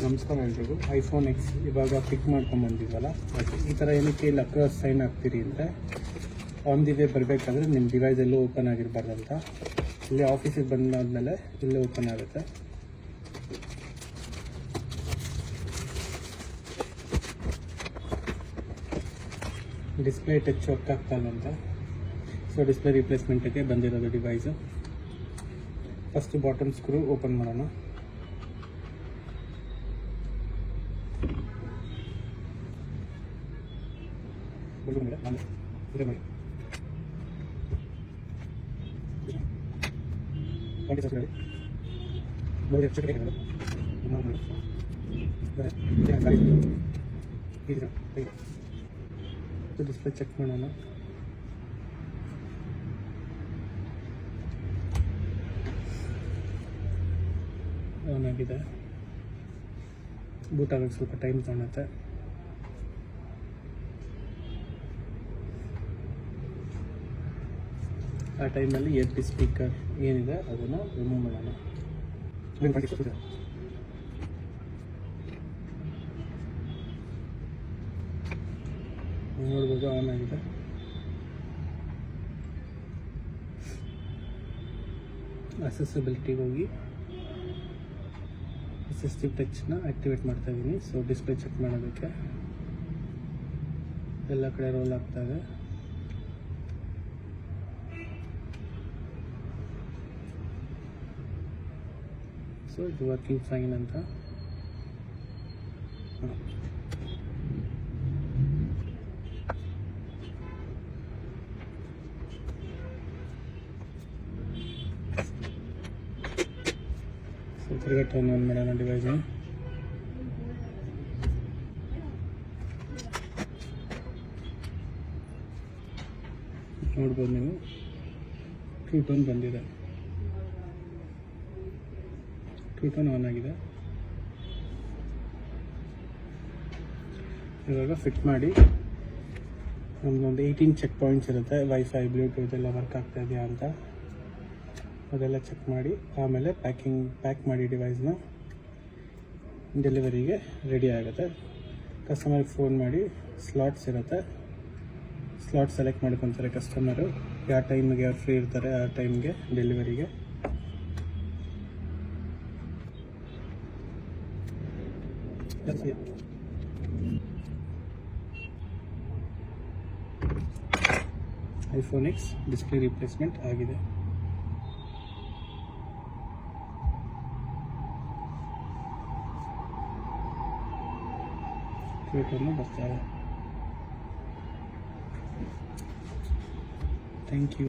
ನಮಸ್ಕಾರ ಎಲ್ರಿಗೂ. IPhone X ಇವಾಗ ಪಿಕ್ ಮಾಡ್ಕೊಂಬಂದಿದ್ವಲ್ಲ, ಈ ಥರ ಏನಕ್ಕೆ ಇಲ್ಲಿ ಅಕ್ರಾಸ್ ಸೈನ್ ಆಗ್ತೀರಿ ಅಂದರೆ, ಆನ್ ದಿ ವೇ ಬರಬೇಕಾದ್ರೆ ನಿಮ್ಮ ಡಿವೈಸ್ ಎಲ್ಲೂ ಓಪನ್ ಆಗಿರಬಾರ್ದಂತ. ಇಲ್ಲಿ ಆಫೀಸಿಗೆ ಬಂದಾದಮೇಲೆ ಇಲ್ಲೇ ಓಪನ್ ಆಗುತ್ತೆ. ಡಿಸ್ಪ್ಲೇ ಟಚ್ ವರ್ಕ್ ಆಗ್ತಾಯಿಲ್ಲ ಅಂತ, ಸೊ ಡಿಸ್ಪ್ಲೇ ರಿಪ್ಲೇಸ್ಮೆಂಟಿಗೆ ಬಂದಿರೋದು device. First bottom screw open ಮಾಡೋಣ. ಡಿಸ್ಪ್ಲೇ ಚೆಕ್ ಮಾಡೋಣ. ಆನ್ ಆಗಿದೆ. ಬೂಟ್ ಆಗೋಕ್ಕೆ ಸ್ವಲ್ಪ ಟೈಮ್ ತಗೊಳುತ್ತೆ. ಆ ಟೈಮಲ್ಲಿ ಎಡ್ ಸ್ಪೀಕರ್ ಏನಿದೆ ಅದನ್ನು ರಿಮೂವ್ ಮಾಡೋಣ. ನೋಡ್ಬೋದು, ಆನ್ ಆಗಿದೆ. ಅಸೆಸಿಬಿಲಿಟಿಗೆ ಹೋಗಿ ಅಸಿಸ್ಟಿವ್ ಟಚ್ನ ಆ್ಯಕ್ಟಿವೇಟ್ ಮಾಡ್ತಾ ಇದ್ದೀನಿ. ಸೊ ಡಿಸ್ಪ್ಲೇ ಚೆಕ್ ಮಾಡೋದಕ್ಕೆ ಎಲ್ಲ ಕಡೆ ರೋಲ್ ಆಗ್ತಾ ಇದೆ. ಸೊ ಇದು ವರ್ಕಿಂಗ್ ಫೈನ್ ಅಂತ. ಸೊ ತಿರ್ಗಾ ಟರ್ನ್ ಆನ್ ಮಾಡೋಣ ಡಿವೈಸ್ನ. ನೋಡ್ಬೋದು ನೀವು, ಟ್ರೂ ಟೋನ್ ಬಂದಿದೆ. ಟೋನ್ ಆನ್ ಆಗಿದೆ. ಇವಾಗ ಫಿಟ್ ಮಾಡಿ ನಮ್ಮದೊಂದು 18 ಚೆಕ್ ಪಾಯಿಂಟ್ಸ್ ಇರುತ್ತೆ. ವೈಫೈ, ಬ್ಲೂಟೂತ್ ಎಲ್ಲ ವರ್ಕ್ ಆಗ್ತಾ ಇದೆಯಾ ಅಂತ ಅದೆಲ್ಲ ಚೆಕ್ ಮಾಡಿ ಆಮೇಲೆ ಪ್ಯಾಕ್ ಮಾಡಿ ಡಿವೈಸ್ನ ಡೆಲಿವರಿಗೆ ರೆಡಿ ಆಗುತ್ತೆ. ಕಸ್ಟಮರ್ಗೆ ಫೋನ್ ಮಾಡಿ ಸ್ಲಾಟ್ಸ್ ಇರುತ್ತೆ, ಸ್ಲಾಟ್ ಸೆಲೆಕ್ಟ್ ಮಾಡ್ಕೊತಾರೆ ಕಸ್ಟಮರು. ಯಾವ ಟೈಮಿಗೆ ಯಾರು ಫ್ರೀ ಇರ್ತಾರೆ ಆ ಟೈಮ್ಗೆ ಡೆಲಿವರಿಗೆ. ಐಫೋನ್ ಎಕ್ಸ್ ಡಿಸ್ಪ್ಲೇ ರಿಪ್ಲೇಸ್ಮೆಂಟ್ ಆಗಿದೆ. ಟ್ವಿಟರ್ನ ಬರ್ತಾರೆ. Thank you.